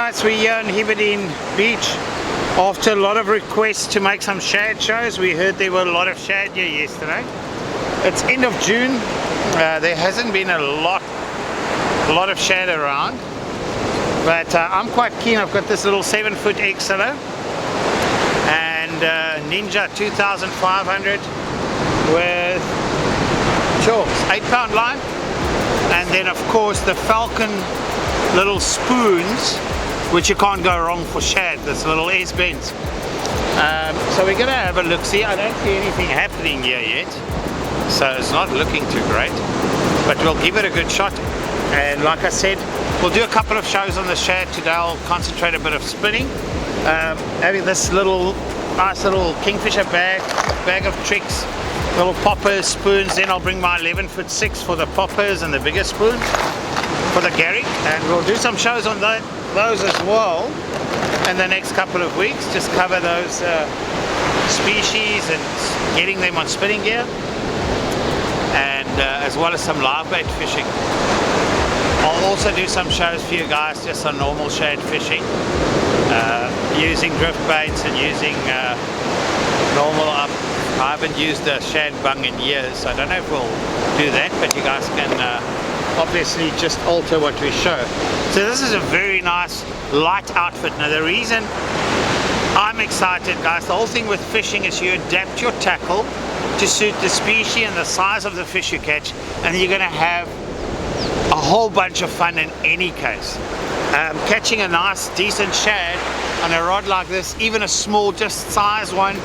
guys, we're here on Heberden Beach after a lot of requests to make some shad shows. We heard there were a lot of shad here yesterday. It's end of June. There hasn't been a lot of shad around, but I'm quite keen. I've got this little 7-foot XLO and Ninja 2500 with 8-pound line, and then of course the Falcon little spoons, which you can't go wrong for shad, this little S-bends. So we're gonna have a look. See, I don't see anything happening here yet, so it's not looking too great, but we'll give it a good shot. And like I said, we'll do a couple of shows on the shad today. I'll concentrate a bit of spinning, having this nice little Kingfisher bag of tricks, little poppers, spoons. Then I'll bring my 11-foot 6 for the poppers and the bigger spoon for the Garrick, and we'll do some shows on those as well in the next couple of weeks. Just cover those species and getting them on spinning gear, and as well as some live bait fishing. I'll also do some shows for you guys just on normal shad fishing, using drift baits and using normal I haven't used a shad bung in years, so I don't know if we'll do that, but you guys can obviously just alter what we show. So this is a very nice light outfit. Now the reason I'm excited, guys, the whole thing with fishing is you adapt your tackle to suit the species and the size of the fish you catch, and you're going to have a whole bunch of fun in any case. Catching a nice decent shad on a rod like this, even a small just size one,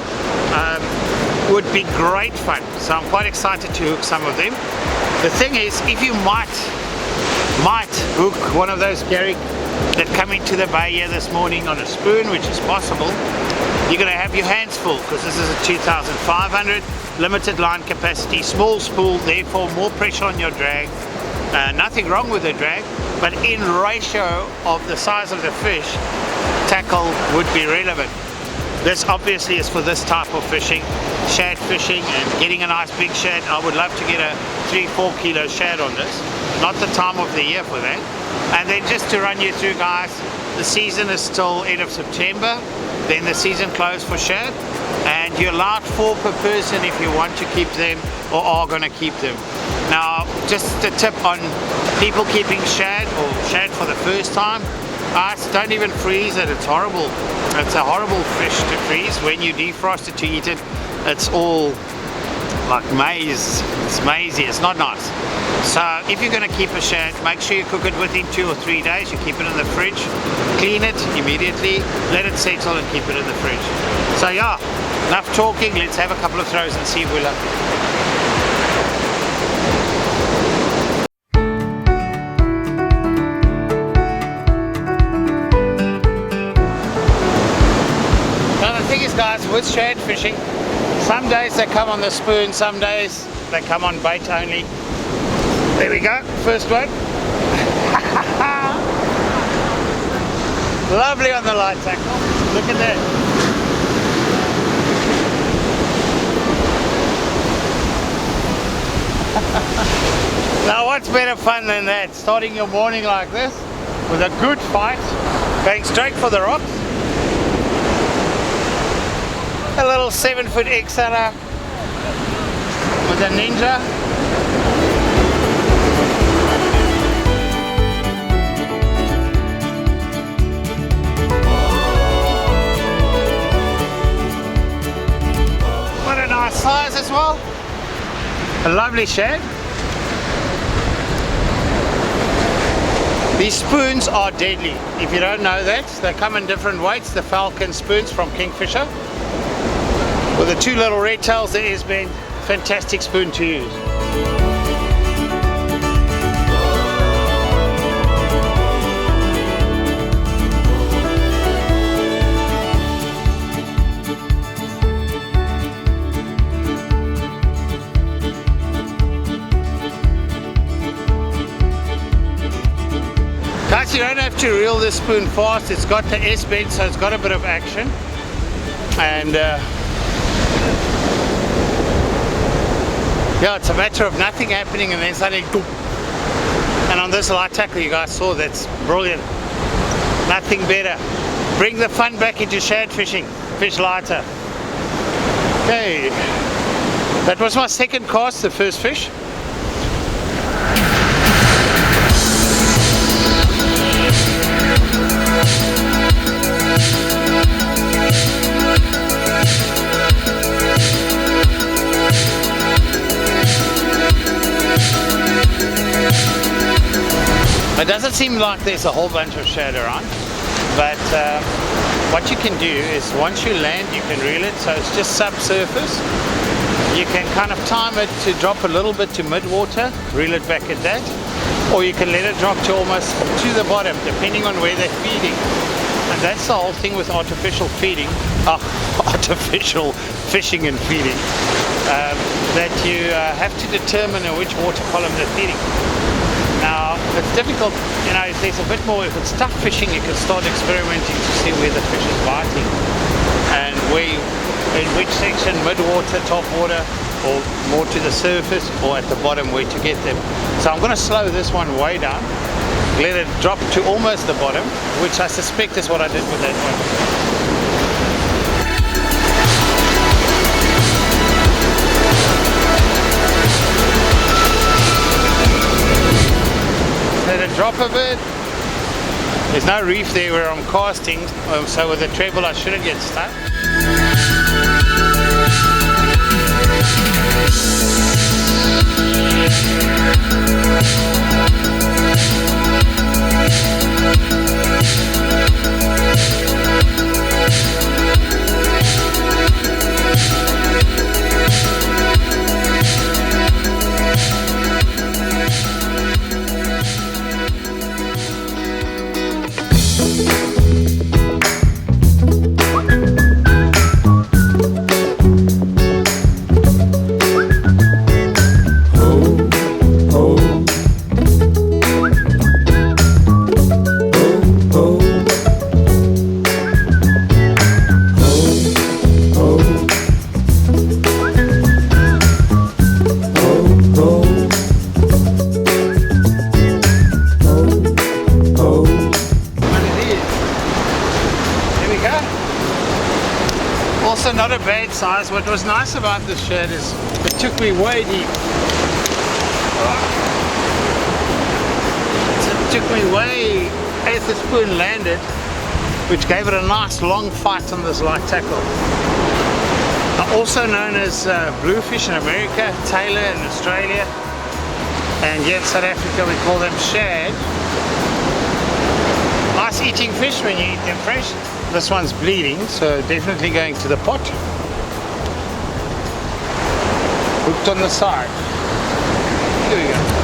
would be great fun. So I'm quite excited to hook some of them. The thing is, if you might hook one of those Garrick that come into the bay here this morning on a spoon, which is possible, you're going to have your hands full, because this is a 2500, limited line capacity, small spool, therefore more pressure on your drag. Nothing wrong with the drag, but in ratio of the size of the fish, tackle would be relevant. This obviously is for this type of fishing, shad fishing, and getting a nice big shad. I would love to get a 3-4 kilo shad on this. Not the time of the year for that. And then just to run you through, guys, the season is still end of September, then the season closed for shad, and you're allowed 4 per person if you want to keep them or are going to keep them. Now, just a tip on people keeping shad or shad for the first time, guys, don't even freeze it. It's horrible. It's a horrible fish to freeze. When you defrost it to eat it, it's all like maize. It's mazy. It's not nice. So if you're going to keep a shad, make sure you cook it within 2 or 3 days. You keep it in the fridge, clean it immediately, let it settle, and keep it in the fridge. So yeah, enough talking. Let's have a couple of throws and see if we're lucky. Guys, with shad fishing, some days they come on the spoon, some days they come on bait only. There we go, first one. Lovely on the light tackle. Look at that. Now what's better fun than that? Starting your morning like this with a good fight, going straight for the rocks. A little 7-foot XLO with a Ninja. What a nice size as well. A lovely shad. These spoons are deadly. If you don't know that, they come in different weights. The Falcon spoons from Kingfisher, with the 2 little red tails, there has been fantastic spoon to use. Guys, you don't have to reel this spoon fast. It's got the S-bend, so it's got a bit of action. And yeah, it's a matter of nothing happening and then suddenly boom. And on this light tackle, you guys saw, that's brilliant. Nothing better. Bring the fun back into shad fishing. Fish lighter. Okay. That was my second cast, the first fish. It doesn't seem like there's a whole bunch of shad around, but what you can do is once you land, you can reel it, so it's just subsurface. You can kind of time it to drop a little bit to mid-water, reel it back at that, or you can let it drop to almost to the bottom, depending on where they're feeding. And that's the whole thing with artificial feeding, artificial fishing and feeding, that you have to determine in which water column they're feeding. Now, it's difficult, you know, if there's a bit more, if it's tough fishing, you can start experimenting to see where the fish is biting and in which section, mid-water, top water, or more to the surface, or at the bottom where to get them. So I'm going to slow this one way down, let it drop to almost the bottom, which I suspect is what I did with that one. Let it drop a bit. There's no reef there where I'm casting, so with the treble I shouldn't get stuck. Also not a bad size. What was nice about this shad is it took me way deep. It took me way as the spoon landed, which gave it a nice long fight on this light tackle. Also known as bluefish in America, Tailor in Australia, and here in South Africa we call them shad. Nice eating fish when you eat them fresh. This one's bleeding, so definitely going to the pot. Hooked on the side. Here we go.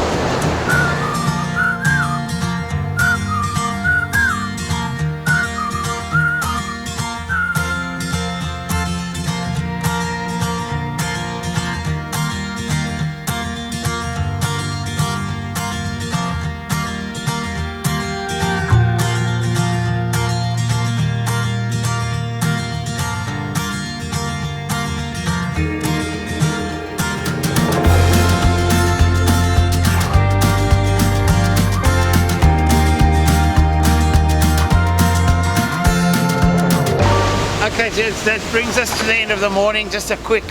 Okay, gents, that brings us to the end of the morning. Just a quick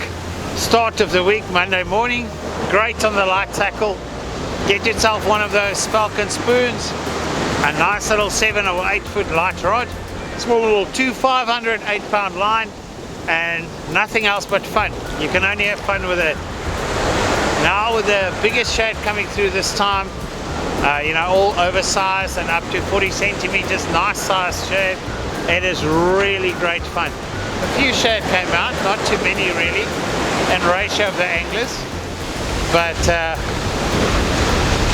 start of the week, Monday morning. Great on the light tackle. Get yourself one of those Falcon spoons, a nice little 7 or 8 foot light rod, small little 500 8-pound line, and nothing else but fun. You can only have fun with it. Now with the biggest shad coming through this time, you know, all oversized and up to 40 centimeters, nice size shad. It is really great fun. A few shad came out, not too many really, and ratio of the anglers, but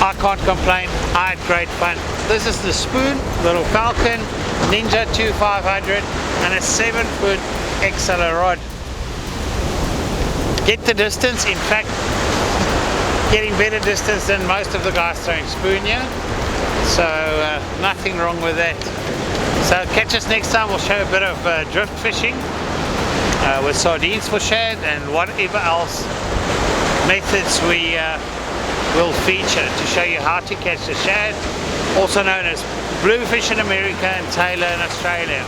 I can't complain. I had great fun. This is the spoon, little Falcon Ninja 2500, and a 7 foot XLR rod. Get the distance, in fact, getting better distance than most of the guys throwing spoon here, so nothing wrong with that. So catch us next time. We'll show a bit of drift fishing with sardines for shad and whatever else methods we will feature to show you how to catch the shad also known as Bluefish in America and Tailor in Australia.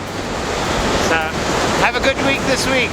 So have a good week this week.